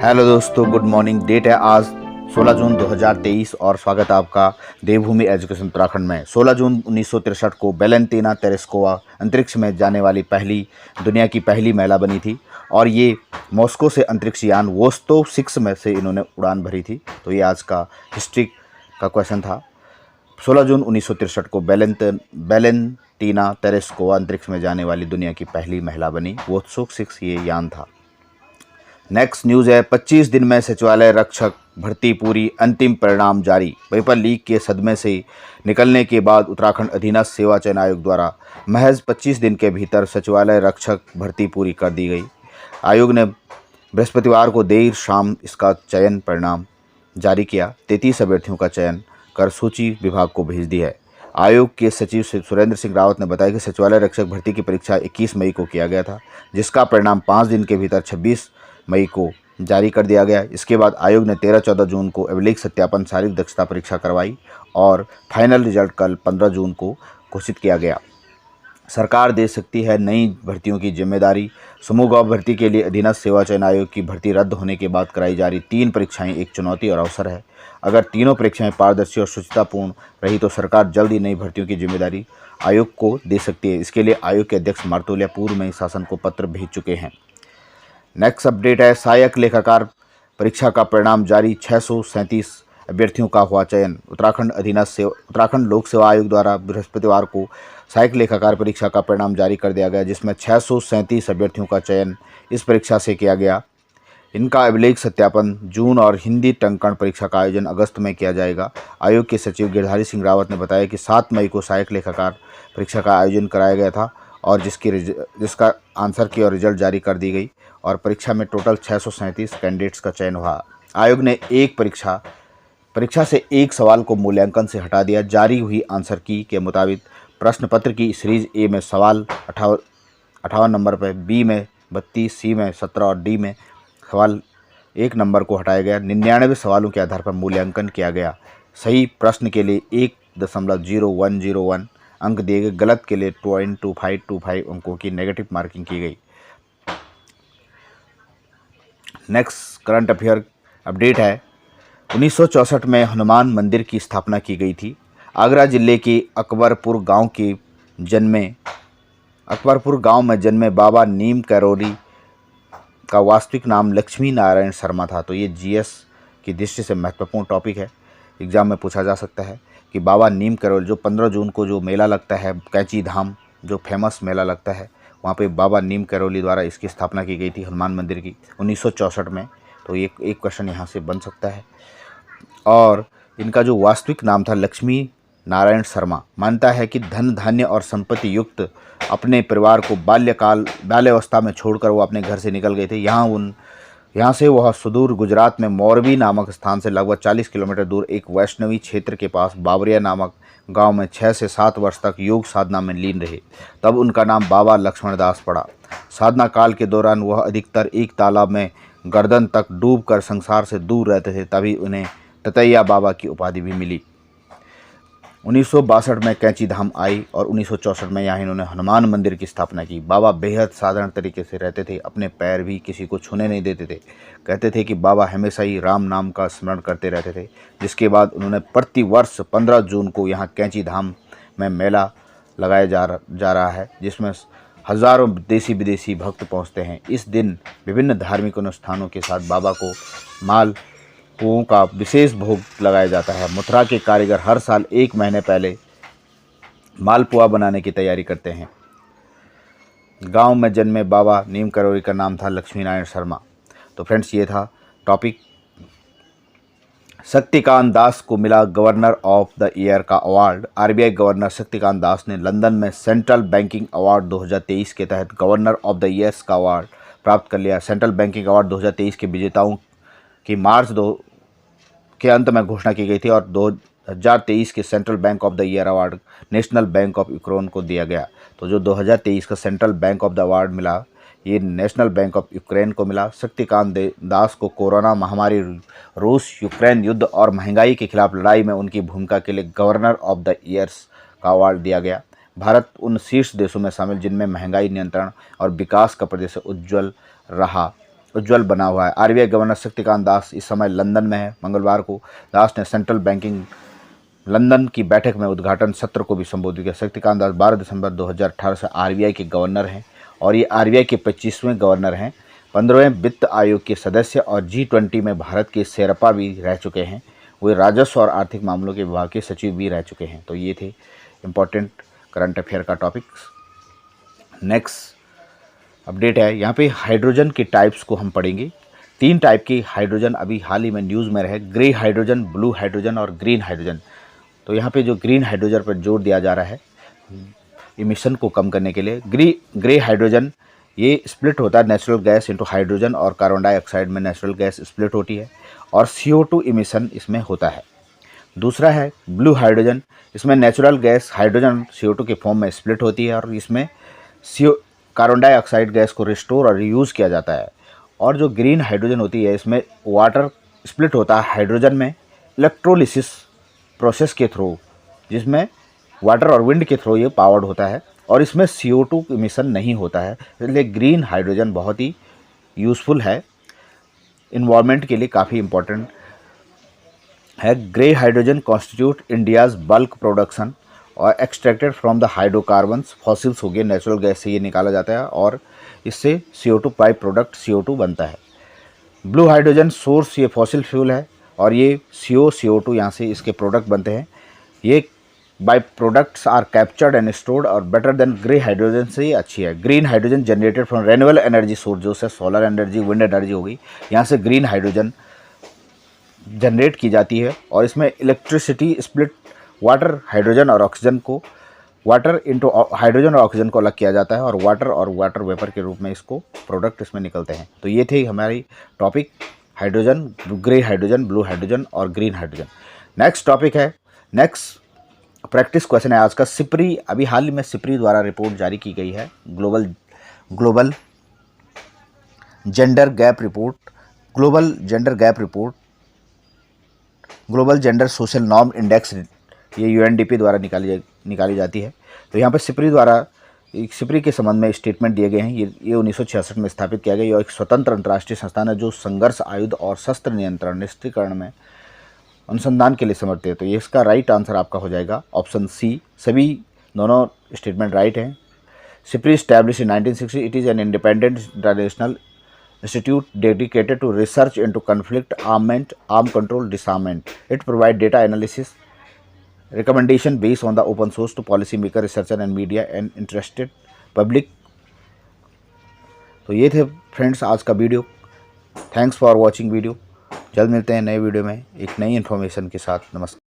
Hello दोस्तों, good morning. Date है आज 16 जून 2023 और स्वागत है आपका देवभूमि एजुकेशन उत्तराखंड में। 16 जून 1963 को वेलेंटीना तेरेस्कोवा अंतरिक्ष में जाने वाली दुनिया की पहली महिला बनी थी और ये मॉस्को से अंतरिक्ष यान वोस्तोव 6 में से इन्होंने उड़ान भरी थी। तो ये आज का हिस्ट्री का क्वेश्चन था। 16 जून 1963 को वेलेंटीना तेरेस्कोवा अंतरिक्ष में जाने वाली दुनिया की पहली महिला बनी। वोस्तोव 6 ये यान था। नेक्स्ट न्यूज़ है 25 दिन में सचिवालय रक्षक भर्ती पूरी, अंतिम परिणाम जारी। पेपर लीक के सदमे से निकलने के बाद उत्तराखंड अधीनस्थ सेवा चयन आयोग द्वारा महज 25 दिन के भीतर सचिवालय रक्षक भर्ती पूरी कर दी गई। आयोग ने बृहस्पतिवार को देर शाम इसका चयन परिणाम जारी किया। 33 अभ्यर्थियों का चयन कर सूची विभाग को भेज दी है। आयोग के सचिव सुरेंद्र सिंह रावत ने बताया कि सचिवालय रक्षक भर्ती की परीक्षा 21 मई को किया गया था, जिसका परिणाम 5 दिन के भीतर 26 मई को जारी कर दिया गया। इसके बाद आयोग ने 13-14 जून को अभिलेख सत्यापन शारीरिक दक्षता परीक्षा करवाई और फाइनल रिजल्ट कल 15 जून को घोषित किया गया। सरकार दे सकती है नई भर्तियों की जिम्मेदारी। समूह गाँव भर्ती के लिए अधीनस्थ सेवा चयन आयोग की भर्ती रद्द होने के बाद कराई जा रही 3 परीक्षाएं एक चुनौती और अवसर है। अगर तीनों परीक्षाएं पारदर्शी और शुचितापूर्ण रही तो सरकार जल्द ही नई भर्तियों की जिम्मेदारी आयोग को दे सकती है। इसके लिए आयोग के अध्यक्ष मार्तोलिया पूर्व में ही शासन को पत्र भेज चुके हैं। नेक्स्ट अपडेट है सहायक लेखाकार परीक्षा का परिणाम जारी। 637 अभ्यर्थियों का हुआ चयन। उत्तराखंड लोक सेवा आयोग द्वारा बृहस्पतिवार को सहायक लेखाकार परीक्षा का परिणाम जारी कर दिया गया, जिसमें 637 अभ्यर्थियों का चयन इस परीक्षा से किया गया। इनका अभिलेख सत्यापन जून और हिंदी टंकण परीक्षा का आयोजन अगस्त में किया जाएगा। आयोग के सचिव गिरधारी सिंह रावत ने बताया कि 7 मई को सहायक लेखाकार परीक्षा का आयोजन कराया गया था और जिसका आंसर की और रिजल्ट जारी कर दी गई और परीक्षा में टोटल 637 कैंडिडेट्स का चयन हुआ। आयोग ने एक परीक्षा से एक सवाल को मूल्यांकन से हटा दिया। जारी हुई आंसर की के मुताबिक प्रश्न पत्र की सीरीज ए में सवाल 58 नंबर पर, बी में 32, सी में 17 और डी में सवाल 1 नंबर को हटाया गया। 99 सवालों के आधार पर मूल्यांकन किया गया। सही प्रश्न के लिए 1.0101 अंक दिए गए, गलत के लिए 0.2525 अंकों की नेगेटिव मार्किंग की गई। नेक्स्ट करंट अफेयर अपडेट है 1964 में हनुमान मंदिर की स्थापना की गई थी। आगरा जिले के अकबरपुर गांव में जन्मे बाबा नीम करौली का वास्तविक नाम लक्ष्मी नारायण शर्मा था। तो ये जीएस की दृष्टि से महत्वपूर्ण टॉपिक है, एग्जाम में पूछा जा सकता है कि बाबा नीम करौली जो 15 जून को जो मेला लगता है कैंची धाम, जो फेमस मेला लगता है, वहाँ पे बाबा नीम करौली द्वारा इसकी स्थापना की गई थी हनुमान मंदिर की 1964 में। तो ये एक क्वेश्चन यहाँ से बन सकता है। और इनका जो वास्तविक नाम था लक्ष्मी नारायण शर्मा। मानता है कि धन धान्य और संपत्ति युक्त अपने परिवार को बाल्यावस्था में छोड़कर वो अपने घर से निकल गए थे। यहाँ से वह सुदूर गुजरात में मोरबी नामक स्थान से लगभग 40 किलोमीटर दूर एक वैष्णवी क्षेत्र के पास बावरिया नामक गांव में 6 से 7 वर्ष तक योग साधना में लीन रहे। तब उनका नाम बाबा लक्ष्मण दास पड़ा। साधना काल के दौरान वह अधिकतर एक तालाब में गर्दन तक डूबकर संसार से दूर रहते थे, तभी उन्हें ततैया बाबा की उपाधि भी मिली। 1962 में कैंची धाम आई और 1964 में यहाँ इन्होंने हनुमान मंदिर की स्थापना की। बाबा बेहद साधारण तरीके से रहते थे, अपने पैर भी किसी को छूने नहीं देते थे। कहते थे कि बाबा हमेशा ही राम नाम का स्मरण करते रहते थे। जिसके बाद उन्होंने प्रति वर्ष 15 जून को यहाँ कैंची धाम में मेला लगाया जा रहा है, जिसमें हज़ारों देशी विदेशी भक्त पहुँचते हैं। इस दिन विभिन्न धार्मिक अनुष्ठानों के साथ बाबा को मालपुओं का विशेष भोग लगाया जाता है। मथुरा के कारीगर हर साल 1 महीने पहले मालपुआ बनाने की तैयारी करते हैं। गांव में जन्मे बाबा नीम करौली का नाम था लक्ष्मी नारायण शर्मा। तो फ्रेंड्स, ये था टॉपिक। शक्तिकांत दास को मिला गवर्नर ऑफ द ईयर का award. RBI governor Shaktikanta Das ने लंदन में सेंट्रल बैंकिंग अवार्ड 2023 के तहत गवर्नर ऑफ द ईयर का अवार्ड प्राप्त कर लिया। सेंट्रल बैंकिंग अवार्ड 2023 के विजेताओं की मार्च 2 के अंत में घोषणा की गई थी और 2023 के central bank of the year award national bank of Ukraine को दिया गया। तो जो 2023 का central bank of the award मिला, ये नेशनल बैंक ऑफ यूक्रेन को मिला। शक्तिकांत दास को कोरोना महामारी, रूस यूक्रेन युद्ध और महंगाई के खिलाफ लड़ाई में उनकी भूमिका के लिए गवर्नर ऑफ द ईयर्स का अवार्ड दिया गया। भारत उन शीर्ष देशों में शामिल जिनमें महंगाई नियंत्रण और विकास का प्रदर्शन उज्ज्वल रहा। उज्जवल बना हुआ है। आरबीआई गवर्नर शक्तिकांत दास इस समय लंदन में है। मंगलवार को दास ने सेंट्रल बैंकिंग लंदन की बैठक में उद्घाटन सत्र को भी संबोधित किया। शक्तिकांत दास 12 दिसंबर 2018 से आरबीआई के गवर्नर हैं और ये आरबीआई के 25वें गवर्नर हैं। 15वें वित्त आयोग के सदस्य और G20 में भारत के शेरपा भी रह चुके हैं। वे राजस्व और आर्थिक मामलों के विभाग के सचिव भी रह चुके हैं। तो ये थे इम्पोर्टेंट करंट अफेयर का टॉपिक्स। नेक्स्ट अपडेट है, यहाँ पे हाइड्रोजन के टाइप्स को हम पढ़ेंगे। 3 टाइप की हाइड्रोजन अभी हाल ही में न्यूज़ में रहे, ग्रे हाइड्रोजन, ब्लू हाइड्रोजन और ग्रीन हाइड्रोजन। तो यहाँ पे जो ग्रीन हाइड्रोजन पर जोर दिया जा रहा है इमिशन को कम करने के लिए। ग्रे हाइड्रोजन ये स्प्लिट होता है नेचुरल गैस इनटू हाइड्रोजन और कार्बन डाइऑक्साइड में नेचुरल गैस स्प्लिट होती है और CO2 इमिशन इसमें होता है। दूसरा है ब्लू हाइड्रोजन, इसमें नेचुरल गैस हाइड्रोजन CO2 के फॉर्म में स्प्लिट होती है और इसमें कार्बन डाइऑक्साइड गैस को रिस्टोर और रीयूज़ किया जाता है। और जो ग्रीन हाइड्रोजन होती है इसमें वाटर स्प्लिट होता है हाइड्रोजन में इलेक्ट्रोलिसिस प्रोसेस के थ्रू, जिसमें वाटर और विंड के थ्रू ये पावर्ड होता है और इसमें CO2 इमिशन नहीं होता है। इसलिए ग्रीन हाइड्रोजन बहुत ही यूज़फुल है, इन्वायरमेंट के लिए काफ़ी इम्पोर्टेंट है। Grey hydrogen constitute India's bulk production और extracted from the hydrocarbons, fossils हो गए, नेचुरल गैस से ये निकाला जाता है और इससे CO2 बाई प्रोडक्ट CO2 बनता है। ब्लू हाइड्रोजन सोर्स ये फॉसिल फ्यूल है और ये CO2 यहाँ से इसके प्रोडक्ट बनते हैं। ये by products are captured and stored और बेटर देन ग्रे हाइड्रोजन से ये अच्छी है। Green hydrogen generated from renewable energy source, जो से सोलर एनर्जी, विंड एनर्जी होगी, यहाँ से ग्रीन हाइड्रोजन जनरेट की जाती है और इसमें इलेक्ट्रिसिटी स्प्लिट वाटर, हाइड्रोजन और ऑक्सीजन को, वाटर इंटू हाइड्रोजन और ऑक्सीजन को अलग किया जाता है और वाटर वेपर के रूप में इसको प्रोडक्ट इसमें निकलते हैं। तो ये थे हमारी topic hydrogen, grey hydrogen, blue hydrogen और ग्रीन हाइड्रोजन। नेक्स्ट टॉपिक है, नेक्स्ट प्रैक्टिस क्वेश्चन है आज का। सिप्री, अभी हाल ही में सिप्री द्वारा रिपोर्ट जारी की गई है, global gender gap report, global gender social norm index, ये UNDP द्वारा निकाली जाती है। तो यहाँ पर सिप्री के संबंध में स्टेटमेंट दिए गए हैं। ये 1966 में स्थापित किया गया। ये एक स्वतंत्र अंतर्राष्ट्रीय संस्थान है जो संघर्ष, आयुध और शस्त्र नियंत्रण, निष्क्रियण में अनुसंधान के लिए समर्थित है। तो ये इसका राइट आंसर आपका हो जाएगा ऑप्शन सी। सभी दोनों स्टेटमेंट राइट हैं। SIPRI established in 1960, it is an independent international institute dedicated to research into conflict, armament, arm control, disarmament. It provides data analysis, recommendation based on the open source to policy maker, researcher and media and interested public. तो ये थे friends आज का video. Thanks for watching video. जल्द मिलते हैं नए video में एक नई इन्फॉर्मेशन के साथ। नमस्कार।